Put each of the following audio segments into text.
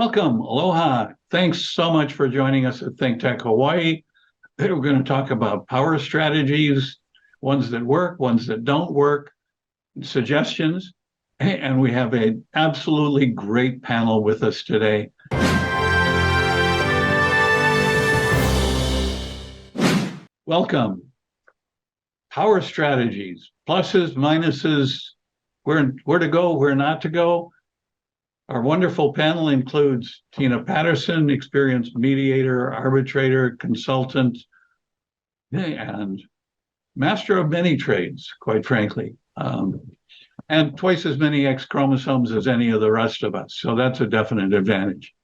Welcome, aloha. Thanks so much for joining us at ThinkTech Hawaii. Today we're going to talk about power strategies, ones that work, ones that don't work, suggestions, and we have an absolutely great panel with us today. Welcome. Power strategies, pluses, minuses, where to go, where not to go. Our wonderful panel includes Tina Patterson, experienced mediator, arbitrator, consultant, and master of many trades, quite frankly, and twice as many X chromosomes as any of the rest of us. So that's a definite advantage.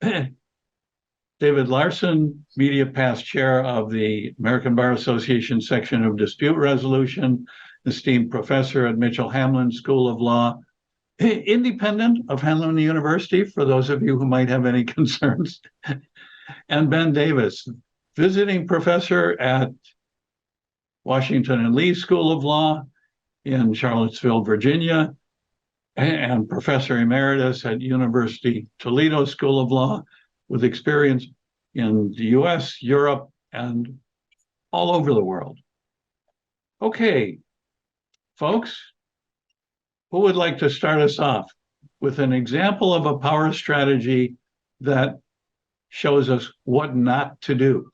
David Larson, media past chair of the American Bar Association section of dispute resolution, esteemed professor at Mitchell Hamlin School of Law, independent of Hamlin University, for those of you who might have any concerns, and Ben Davis, visiting professor at Washington and Lee School of Law in Charlottesville, Virginia, and professor emeritus at University Toledo School of Law, with experience in the US, Europe, and all over the world. Okay, folks, who would like to start us off with an example of a power strategy that shows us what not to do?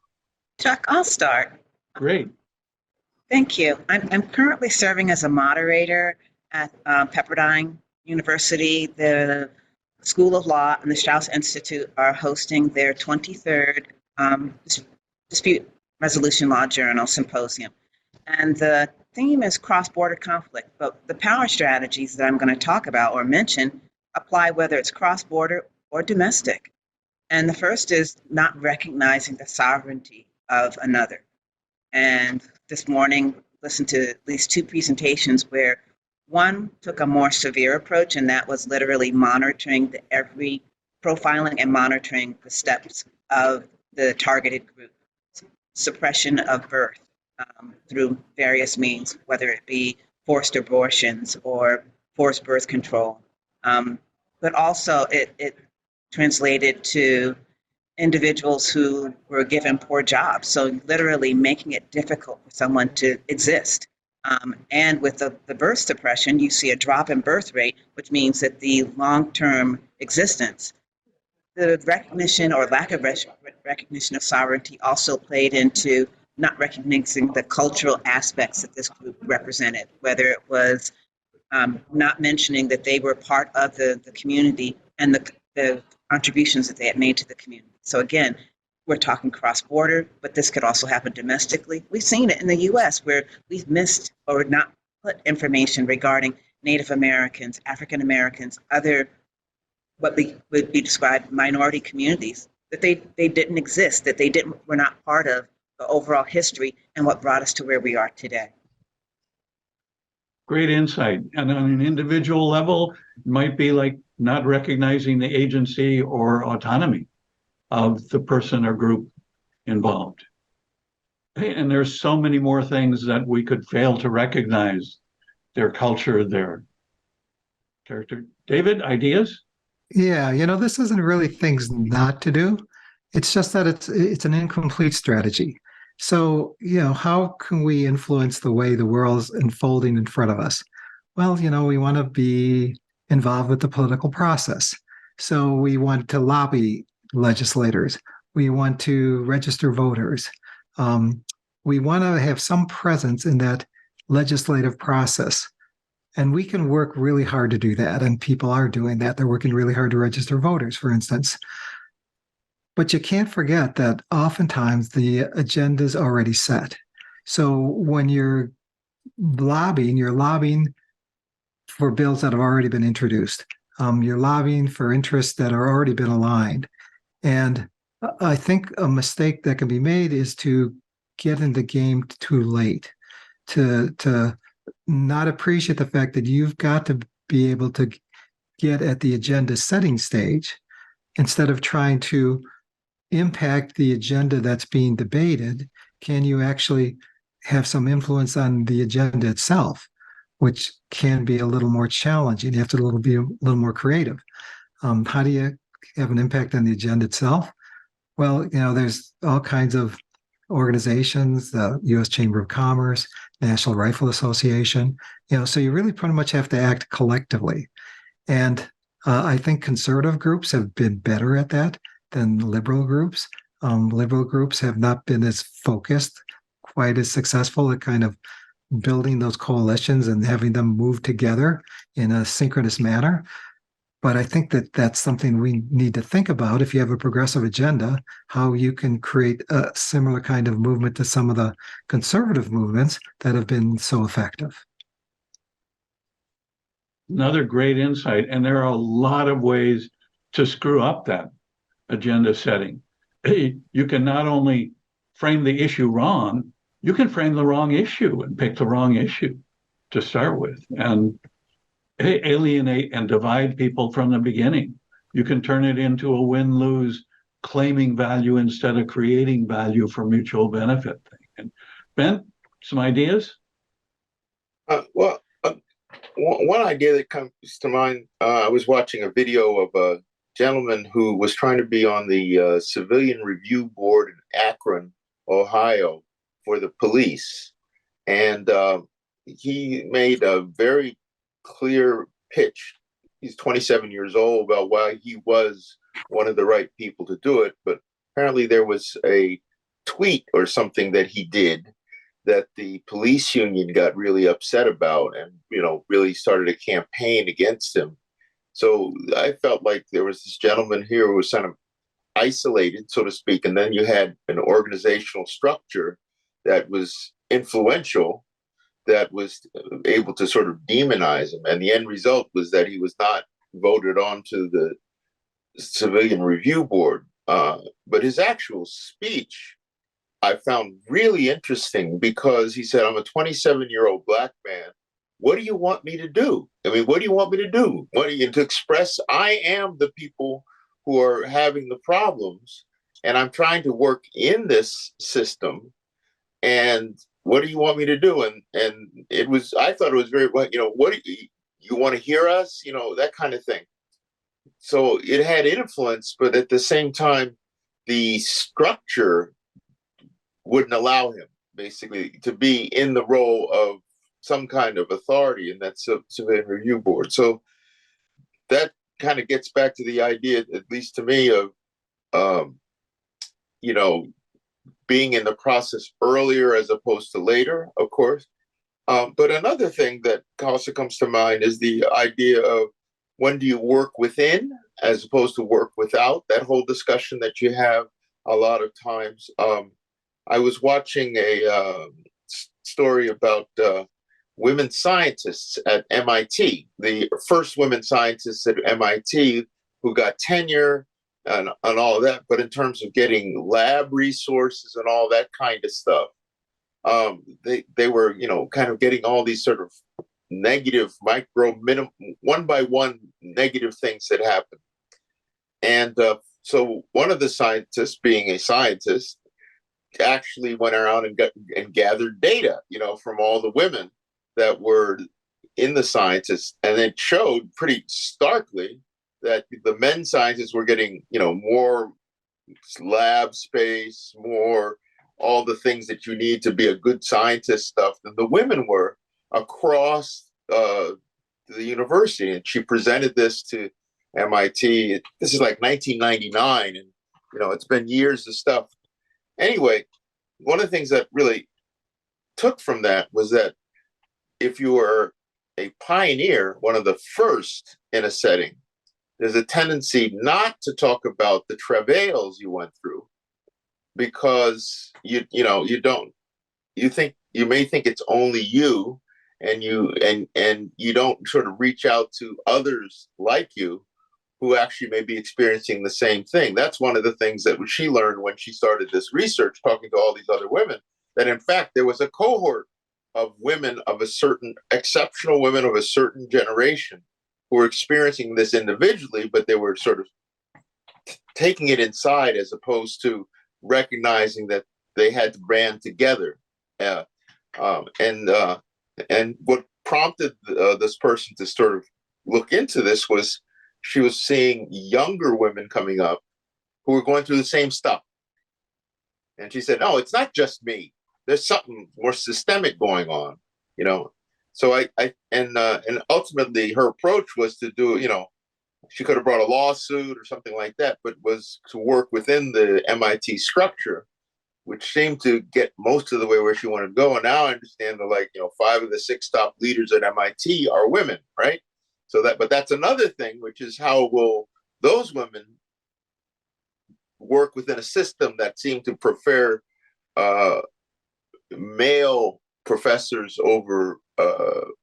Chuck, I'll start. Great. Thank you. I'm currently serving as a moderator at Pepperdine University. The School of Law and the Strauss Institute are hosting their 23rd Dispute Resolution Law Journal Symposium. And the theme is cross-border conflict, but the power strategies that I'm going to talk about or mention apply whether it's cross-border or domestic. And the first is not recognizing the sovereignty of another. And this morning, listened to at least two presentations where one took a more severe approach, and that was literally monitoring every profiling and monitoring the steps of the targeted group, suppression of birth through various means, whether it be forced abortions or forced birth control. But also it translated to individuals who were given poor jobs. So literally making it difficult for someone to exist. And with the birth suppression, you see a drop in birth rate, which means that the long-term existence, the recognition or lack of recognition of sovereignty also played into not recognizing the cultural aspects that this group represented, whether it was not mentioning that they were part of the community and the contributions that they had made to the community. So again, we're talking cross-border, but this could also happen domestically. We've seen it in the US where we've missed or not put information regarding Native Americans, African Americans, other what would be described minority communities, that they didn't exist, that were not part of the overall history and what brought us to where we are today. Great insight. And on an individual level, it might be like not recognizing the agency or autonomy of the person or group involved. And there's so many more things that we could fail to recognize: their culture, their character. David, ideas? Yeah, this isn't really things not to do. It's just that it's an incomplete strategy. So, how can we influence the way the world's unfolding in front of us? Well, we want to be involved with the political process. So we want to lobby legislators. We want to register voters. We want to have some presence in that legislative process. And we can work really hard to do that. And people are doing that. They're working really hard to register voters, for instance. But you can't forget that oftentimes the agenda is already set. So when you're lobbying for bills that have already been introduced. You're lobbying for interests that are already been aligned. And I think a mistake that can be made is to get in the game too late, to not appreciate the fact that you've got to be able to get at the agenda setting stage instead of trying to impact the agenda that's being debated. Can you actually have some influence on the agenda itself, which can be a little more challenging? You have to be a little more creative. How do you have an impact on the agenda itself? Well, there's all kinds of organizations, the U.S. Chamber of Commerce, National Rifle Association, so you really pretty much have to act collectively. And I think conservative groups have been better at that than liberal groups. Liberal groups have not been as focused, quite as successful at kind of building those coalitions and having them move together in a synchronous manner. But I think that that's something we need to think about if you have a progressive agenda, how you can create a similar kind of movement to some of the conservative movements that have been so effective. Another great insight. And there are a lot of ways to screw up that agenda setting. You can not only frame the issue wrong, you can frame the wrong issue and pick the wrong issue to start with and alienate and divide people from the beginning. You can turn it into a win-lose, claiming value instead of creating value for mutual benefit thing. And Ben, some ideas? One idea that comes to mind, I was watching a video of a gentleman who was trying to be on the Civilian Review Board in Akron, Ohio, for the police. And he made a very clear pitch. He's 27 years old about why he was one of the right people to do it. But apparently there was a tweet or something that he did that the police union got really upset about and, really started a campaign against him. So I felt like there was this gentleman here who was kind of isolated, so to speak, and then you had an organizational structure that was influential, that was able to sort of demonize him. And the end result was that he was not voted on to the Civilian Review Board. But his actual speech I found really interesting because he said, I'm a 27-year-old Black man. What do you want me to do? I mean, what do you want me to do? To express, I am the people who are having the problems, and I'm trying to work in this system. And what do you want me to do? And it was, I thought it was very, what do you want to hear us? That kind of thing. So it had influence, but at the same time, the structure wouldn't allow him basically to be in the role of some kind of authority in that Civilian Review Board. So that kind of gets back to the idea, at least to me, of, being in the process earlier as opposed to later, of course. But another thing that also comes to mind is the idea of when do you work within as opposed to work without, that whole discussion that you have a lot of times. I was watching a story about women scientists at MIT, the first women scientists at MIT who got tenure and all of that. But in terms of getting lab resources and all that kind of stuff, they were, kind of getting all these sort of negative one by one negative things that happened. And so one of the scientists, being a scientist, actually went around and gathered data, from all the women that were in the sciences, and it showed pretty starkly that the men scientists were getting, more lab space, more all the things that you need to be a good scientist stuff than the women were across the university. And she presented this to MIT. This is like 1999, and it's been years of stuff. Anyway, one of the things that really took from that was that if you were a pioneer, one of the first in a setting, there's a tendency not to talk about the travails you went through, because you may think it's only you, and you don't sort of reach out to others like you who actually may be experiencing the same thing. That's one of the things that she learned when she started this research, talking to all these other women, that in fact, there was a cohort of women of exceptional women of a certain generation who were experiencing this individually, but they were sort of taking it inside as opposed to recognizing that they had to band together. And what prompted this person to sort of look into this was she was seeing younger women coming up who were going through the same stuff. And she said, no, it's not just me. There's something more systemic going on, you know. So and ultimately her approach was to do, you know, she could have brought a lawsuit or something like that, but was to work within the MIT structure, which seemed to get most of the way where she wanted to go. And now I understand that, like, you know, 5 of the 6 top leaders at MIT are women, right? So but that's another thing, which is how will those women work within a system that seemed to prefer male professors over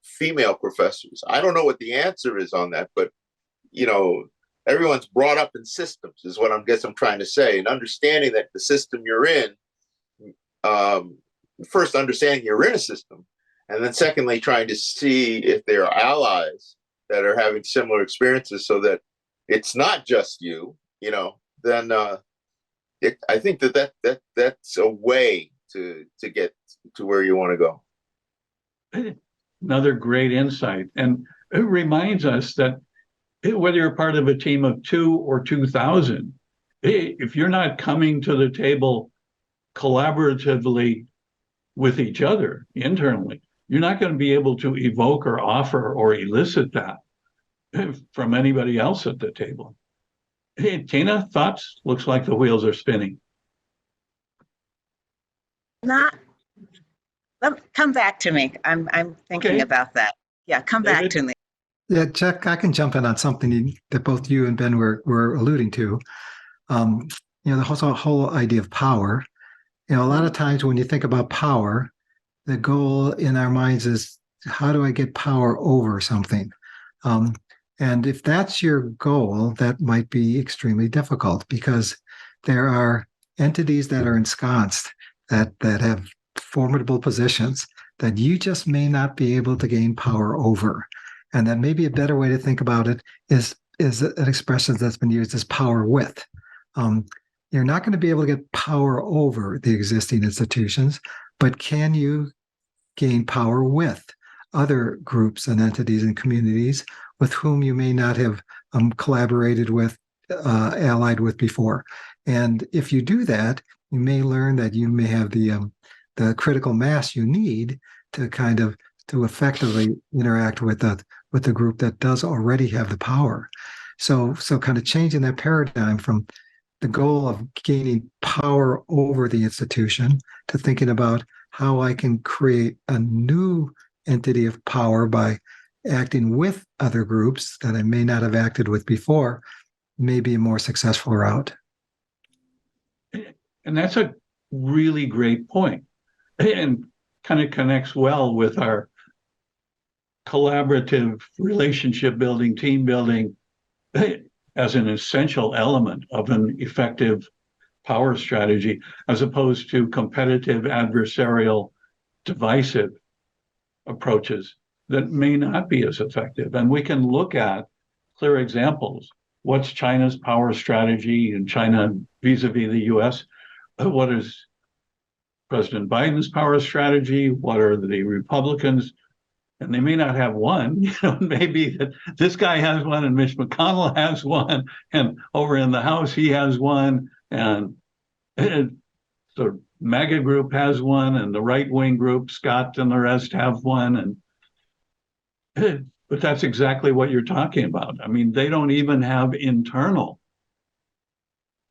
female professors. I don't know what the answer is on that, but, you know, everyone's brought up in systems is what I'm trying to say. And understanding that the system you're in, first understanding you're in a system, and then secondly, trying to see if there are allies that are having similar experiences so that it's not just you, you know, then I think that's a way to get to where you want to go. Another great insight. And it reminds us that whether you're part of a team of 2 or 2,000, if you're not coming to the table collaboratively with each other internally, you're not going to be able to evoke or offer or elicit that from anybody else at the table. Hey, Tina, thoughts? Looks like the wheels are spinning. Come back to me. I'm thinking Okay. about that. Yeah, come David? back to me. Yeah, Chuck, I can jump in on something that both you and Ben were alluding to. You know, the whole idea of power. You know, a lot of times when you think about power, the goal in our minds is, how do I get power over something? And if that's your goal, that might be extremely difficult, because there are entities that are ensconced that have formidable positions that you just may not be able to gain power over. And then maybe a better way to think about it is an expression that's been used as power with. You're not going to be able to get power over the existing institutions, but can you gain power with other groups and entities and communities with whom you may not have collaborated with, allied with before? And if you do that, you may learn that you may have the critical mass you need to to effectively interact with the group that does already have the power. So kind of changing that paradigm from the goal of gaining power over the institution to thinking about how I can create a new entity of power by acting with other groups that I may not have acted with before, may be a more successful route. And that's a really great point, and kind of connects well with our collaborative relationship building, team building, as an essential element of an effective power strategy, as opposed to competitive, adversarial, divisive approaches that may not be as effective. And we can look at clear examples. What's China's power strategy in China vis-a-vis the US? What is President Biden's power strategy? What are the Republicans? And they may not have one, you know, maybe that this guy has one and Mitch McConnell has one, and over in the House, he has one, and the MAGA group has one, and the right-wing group, Scott and the rest, have one. And but that's exactly what you're talking about. I mean, they don't even have internal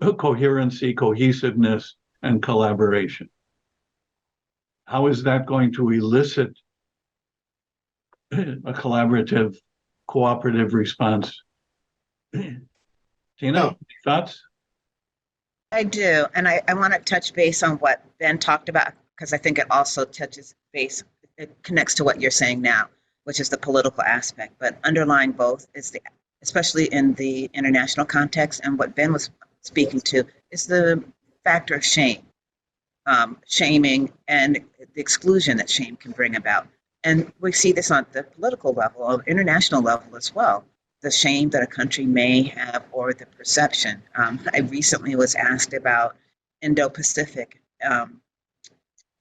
coherency, cohesiveness, and collaboration. How is that going to elicit a collaborative, cooperative response? Tina, thoughts? I do. And I want to touch base on what Ben talked about, because I think it also touches base, it connects to what you're saying now, which is the political aspect. But underlying both is especially in the international context, and what Ben was speaking to, is the factor of shame, shaming, and the exclusion that shame can bring about. And we see this on the political level, or international level as well, the shame that a country may have, or the perception. I recently was asked about Indo-Pacific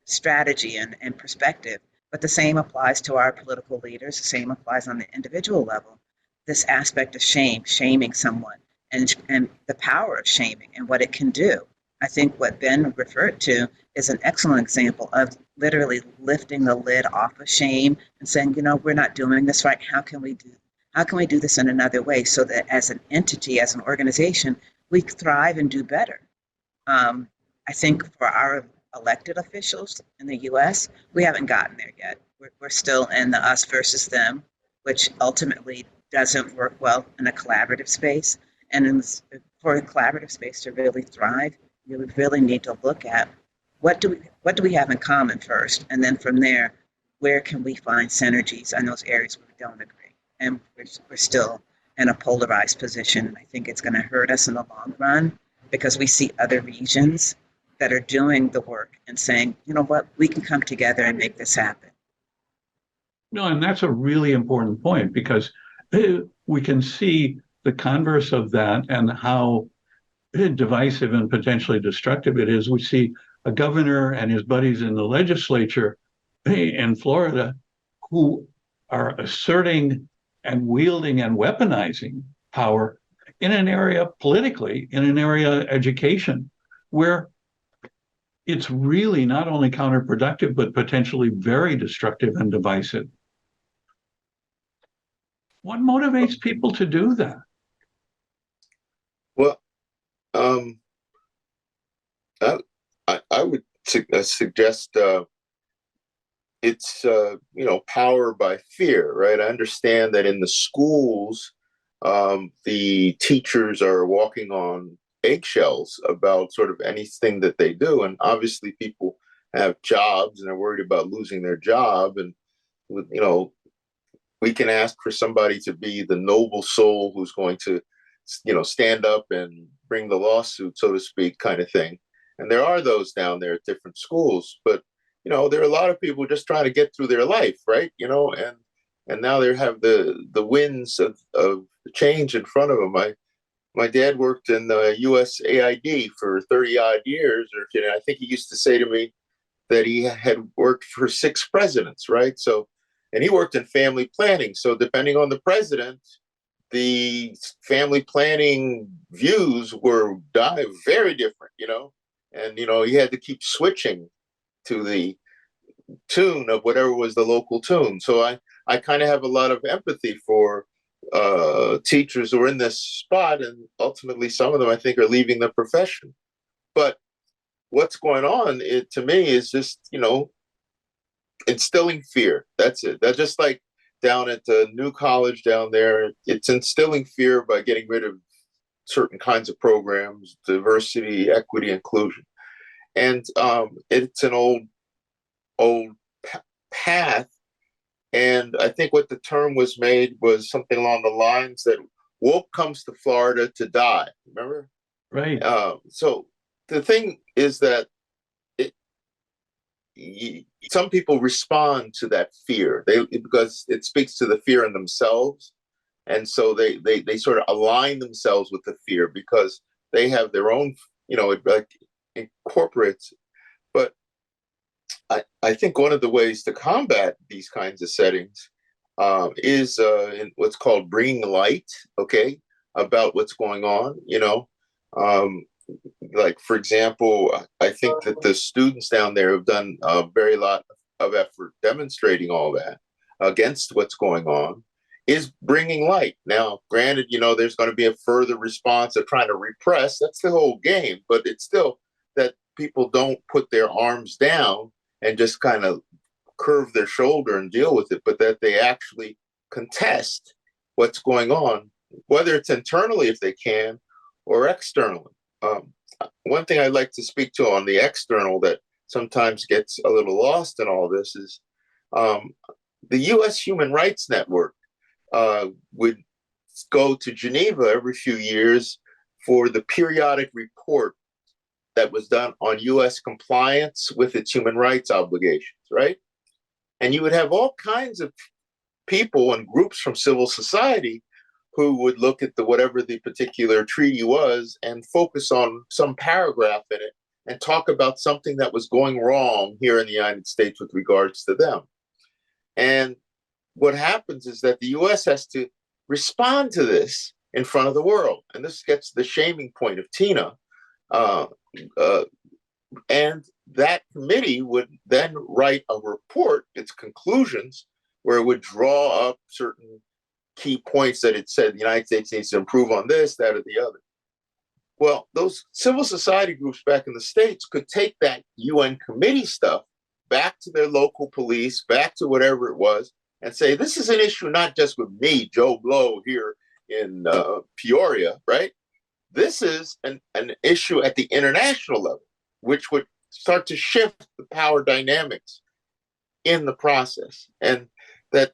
strategy and perspective, but the same applies to our political leaders, the same applies on the individual level. this aspect of shame, shaming someone, and the power of shaming and what it can do. I think what Ben referred to is an excellent example of literally lifting the lid off of shame and saying, you know, we're not doing this right. How can we do this in another way so that as an entity, as an organization, we thrive and do better? I think for our elected officials in the U.S., we haven't gotten there yet. We're still in the us versus them, which ultimately doesn't work well in a collaborative space. And for a collaborative space to really thrive, you really need to look at what do we have in common first, and then from there, where can we find synergies in those areas where we don't agree? And we're still in a polarized position. I think it's going to hurt us in the long run because we see other regions that are doing the work and saying, you know what, we can come together and make this happen. No, and that's a really important point because we can see the converse of that and how divisive and potentially destructive it is. We see a governor and his buddies in the legislature in Florida who are asserting and wielding and weaponizing power in an area politically, in an area education, where it's really not only counterproductive, but potentially very destructive and divisive. What motivates people to do that? Well, I would suggest it's power by fear, right? I understand that in the schools, the teachers are walking on eggshells about sort of anything that they do, and obviously people have jobs and they're worried about losing their job, and we can ask for somebody to be the noble soul who's going to stand up and bring the lawsuit, so to speak, kind of thing. And there are those down there at different schools, but there are a lot of people just trying to get through their life, right? And now they have the winds of change in front of them. My dad worked in the USAID for 30 odd years, or I think he used to say to me that he had worked for 6 presidents, right? So, and he worked in family planning. So depending on the president, the family planning views were very different, and, he had to keep switching to the tune of whatever was the local tune. So I kind of have a lot of empathy for teachers who are in this spot, and ultimately some of them I think are leaving the profession. But what's going on, to me, is just, instilling fear. That's it. That's just like down at the new college down there. It's instilling fear by getting rid of certain kinds of programs, diversity, equity, inclusion. And it's an old path. And I think what the term was made was something along the lines that woke comes to Florida to die. Remember? Right. So the thing is that some people respond to that fear because it speaks to the fear in themselves. And so they sort of align themselves with the fear because they have their own, it like incorporates. But I think one of the ways to combat these kinds of settings is in what's called bringing light, about what's going on, like, for example, I think that the students down there have done a very lot of effort demonstrating all that against what's going on, is bringing light. Now, granted, there's going to be a further response of trying to repress. That's the whole game. But it's still that people don't put their arms down and just kind of curve their shoulder and deal with it, but that they actually contest what's going on, whether it's internally if they can or externally. One thing I'd like to speak to on the external that sometimes gets a little lost in all this is the U.S. Human Rights Network would go to Geneva every few years for the periodic report that was done on U.S. compliance with its human rights obligations, right? And you would have all kinds of people and groups from civil society who would look at whatever the particular treaty was and focus on some paragraph in it and talk about something that was going wrong here in the United States with regards to them. And what happens is that the U.S. has to respond to this in front of the world. And this gets the shaming point of Tina. Uh, uh, and that committee would then write a report, its conclusions, where it would draw up certain key points that it said the United States needs to improve on this, that, or the other. Well, those civil society groups back in the States could take that UN committee stuff back to their local police, back to whatever it was, and say, this is an issue not just with me, Joe Blow, here in Peoria, right? This is an issue at the international level, which would start to shift the power dynamics in the process. And that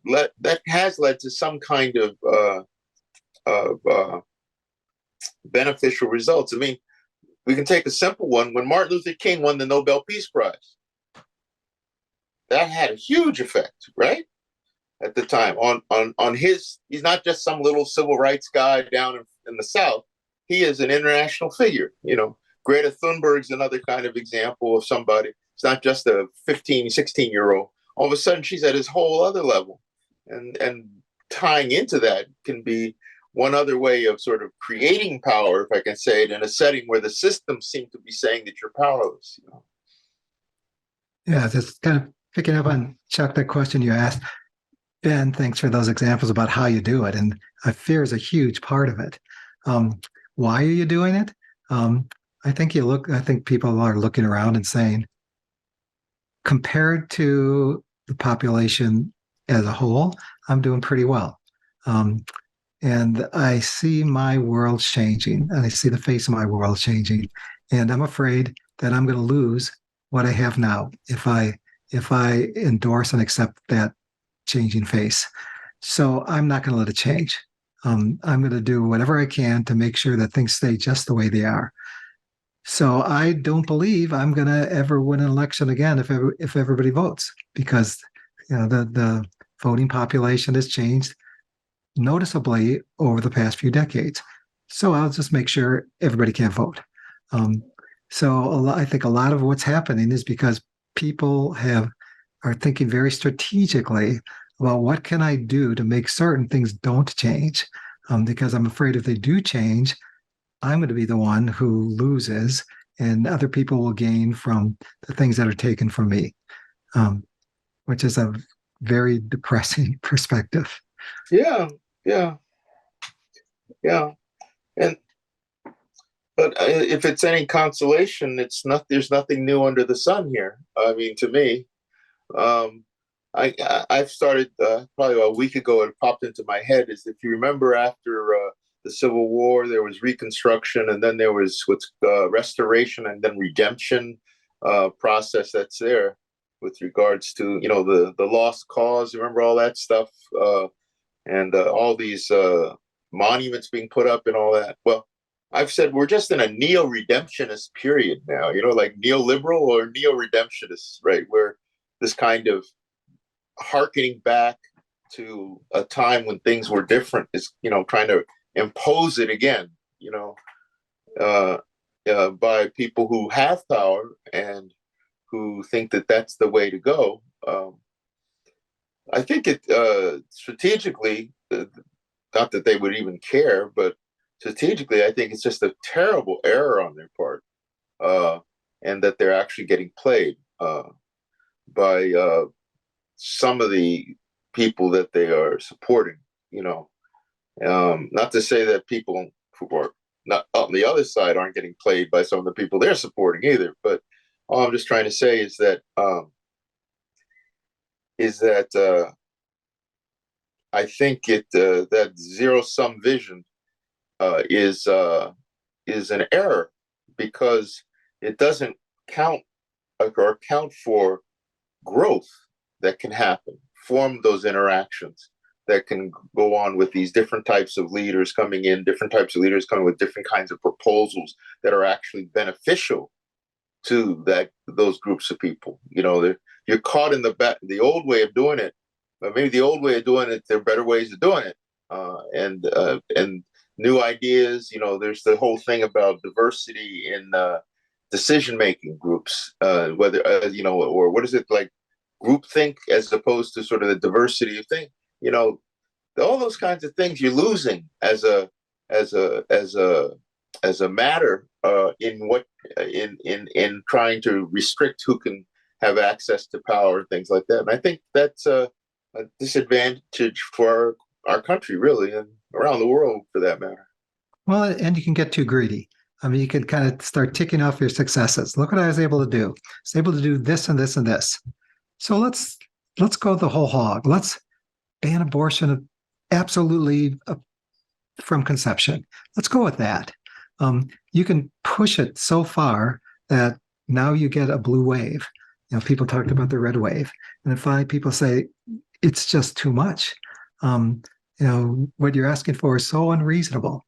has led to some kind of beneficial results. I mean, we can take a simple one. When Martin Luther King won the Nobel Peace Prize, that had a huge effect, right? At the time on his, he's not just some little civil rights guy down in the South. He is an international figure. You know, Greta Thunberg's another kind of example of somebody. It's not just a 15, 16-year-old. All of a sudden, she's at his whole other level. And tying into that can be one other way of sort of creating power, if I can say it, in a setting where the systems seem to be saying that you're powerless. You know? Yeah, just kind of picking up on, Chuck, that question you asked. Ben, thanks for those examples about how you do it. And fear is a huge part of it. Why are you doing it? I think people are looking around and saying, compared to the population as a whole, I'm doing pretty well. And I see my world changing, and I see the face of my world changing. And I'm afraid that I'm going to lose what I have now if I endorse and accept that changing face. So I'm not going to let it change. I'm going to do whatever I can to make sure that things stay just the way they are. So I don't believe I'm going to ever win an election again if everybody votes, because the voting population has changed noticeably over the past few decades. So I'll just make sure everybody can vote. I think a lot of what's happening is because people are thinking very strategically about what can I do to make certain things don't change, because I'm afraid if they do change, I'm going to be the one who loses and other people will gain from the things that are taken from me, which is a very depressing perspective. Yeah. But if it's any consolation, there's nothing new under the sun here. I mean, to me, I've started probably a week ago. It popped into my head is, if you remember, after the Civil War, there was Reconstruction, and then there was what's restoration, and then redemption process that's there with regards to the lost cause. Remember all that stuff, and all these monuments being put up and all that. Well, I've said we're just in a neo-redemptionist period now, like neoliberal or neo-redemptionist, right? Where this kind of hearkening back to a time when things were different is, trying to impose it again, by people who have power and who think that that's the way to go. I think it strategically, not that they would even care, but strategically, I think it's just a terrible error on their part, and that they're actually getting played by some of the people that they are supporting. Not to say that people who are not on the other side aren't getting played by some of the people they're supporting either. But all I'm just trying to say is that I think that zero-sum vision is an error, because it doesn't count or account for growth that can happen, form those interactions that can go on with these different types of leaders coming in, different types of leaders coming with different kinds of proposals that are actually beneficial to those groups of people. You're caught in the old way of doing it. But maybe the old way of doing it, there are better ways of doing it, and new ideas. There's the whole thing about diversity in decision-making groups, whether or what is it, like groupthink, as opposed to sort of the diversity of thing. all those kinds of things you're losing as a matter in trying to restrict who can have access to power and things like that. And I think that's a disadvantage for our country, really, and around the world for that matter. Well, and you can get too greedy. I mean, you can kind of start ticking off your successes. Look what I was able to do. I was able to do this and this and this. So let's go the whole hog. Let's ban abortion absolutely from conception. Let's go with that. You can push it so far that now you get a blue wave. You know, people talked about the red wave, and then finally people say it's just too much. You know, what you're asking for is so unreasonable.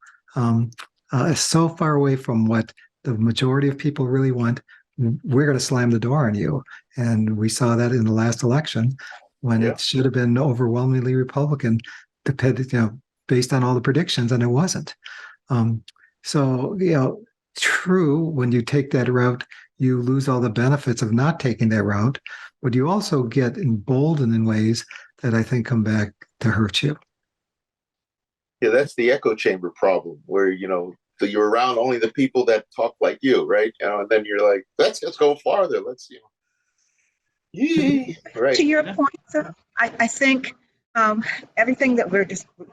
It's so far away from what the majority of people really want. We're going to slam the door on you, and we saw that in the last election when it should have been overwhelmingly Republican, based on all the predictions, and it wasn't. So, you know, true, when you take that route, you lose all the benefits of not taking that route, but you also get emboldened in ways that I think come back to hurt you. Yeah, that's the echo chamber problem, where, you know, so you're around only the people that talk like you, right? And then you're like, let's go farther. Let's, right. To your point, though, I think everything that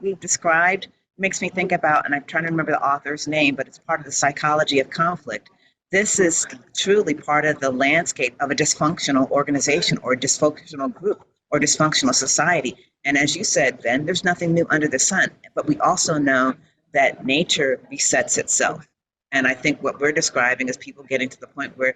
we've described makes me think about, and I'm trying to remember the author's name, but it's part of the psychology of conflict. This is truly part of the landscape of a dysfunctional organization or dysfunctional group or dysfunctional society. And as you said, Ben, there's nothing new under the sun, but we also know that nature resets itself. And I think what we're describing is people getting to the point where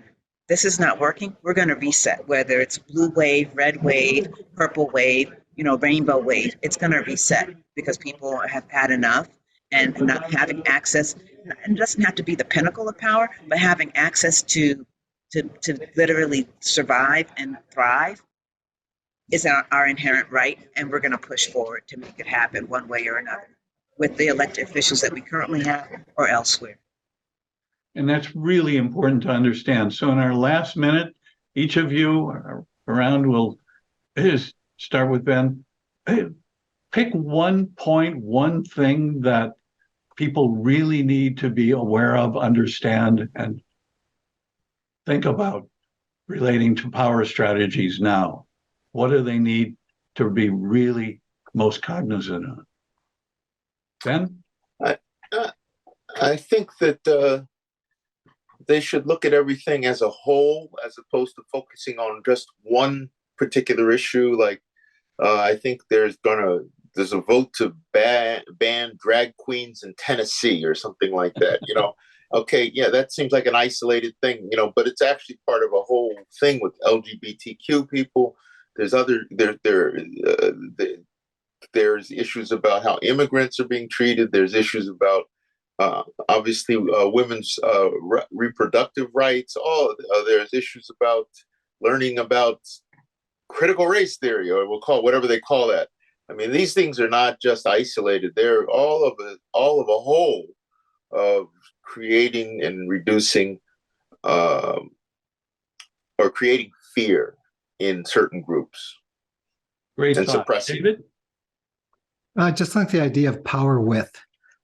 this is not working, we're going to reset, whether it's blue wave, red wave, purple wave, rainbow wave, it's going to reset because people have had enough, and not having access, and it doesn't have to be the pinnacle of power, but having access to literally survive and thrive is our inherent right, and we're going to push forward to make it happen one way or another with the elected officials that we currently have or elsewhere. And that's really important to understand. So in our last minute, each of you around will start with Ben. Pick one point, one thing that people really need to be aware of, understand, and think about relating to power strategies now. What do they need to be really most cognizant of? Ben? I think that they should look at everything as a whole, as opposed to focusing on just one particular issue. Like, I think there's a vote to ban drag queens in Tennessee or something like that. Okay, yeah, that seems like an isolated thing, but it's actually part of a whole thing with LGBTQ people. There's there's issues about how immigrants are being treated. There's issues about obviously women's reproductive rights. There's issues about learning about critical race theory, or we'll call whatever they call that. I mean, these things are not just isolated. They're all of a whole of creating and reducing or creating fear in certain groups. Great and thought. suppressing. David? I just like the idea of power with,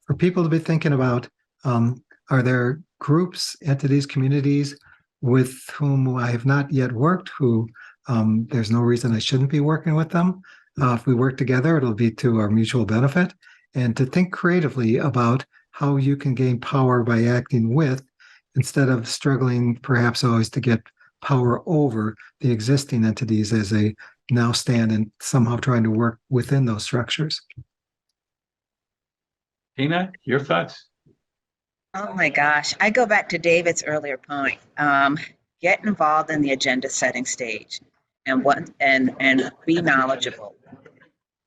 for people to be thinking about, are there groups, entities, communities with whom I have not yet worked, who there's no reason I shouldn't be working with them. If we work together, it'll be to our mutual benefit. And to think creatively about how you can gain power by acting with, instead of struggling perhaps always to get power over the existing entities as they now stand, and somehow trying to work within those structures. Tina, your thoughts? Oh my gosh, I go back to David's earlier point. Get involved in the agenda setting stage and be knowledgeable.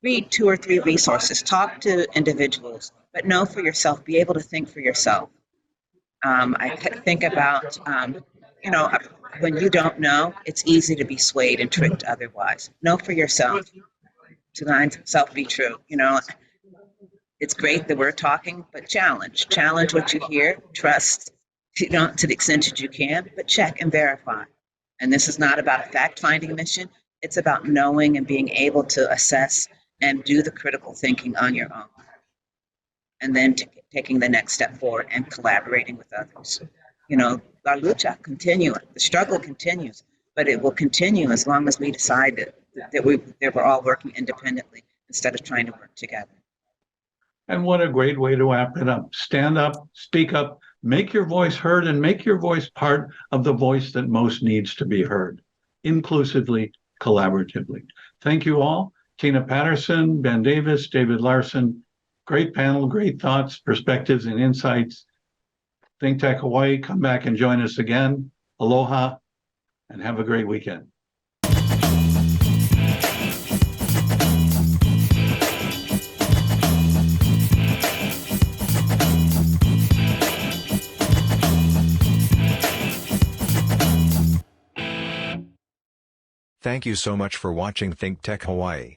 Read 2 or 3 resources, talk to individuals, but know for yourself, be able to think for yourself. I think about, when you don't know, it's easy to be swayed and tricked otherwise. Know for yourself, to thine self be true. It's great that we're talking, but challenge what you hear, trust, to the extent that you can, but check and verify. And this is not about a fact-finding mission. It's about knowing and being able to assess and do the critical thinking on your own. And then taking the next step forward and collaborating with others. You know, la lucha continua, the struggle continues, but it will continue as long as we decide that we're all working independently instead of trying to work together. And what a great way to wrap it up. Stand up, speak up, make your voice heard, and make your voice part of the voice that most needs to be heard, inclusively, collaboratively. Thank you all. Tina Patterson, Ben Davis, David Larson. Great panel, great thoughts, perspectives, and insights. ThinkTech Hawaii, come back and join us again. Aloha, and have a great weekend. Thank you so much for watching ThinkTech Hawaii.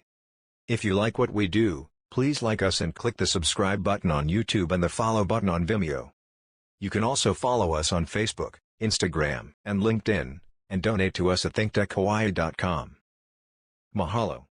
If you like what we do, please like us and click the subscribe button on YouTube and the follow button on Vimeo. You can also follow us on Facebook, Instagram, and LinkedIn, and donate to us at thinktechhawaii.com. Mahalo.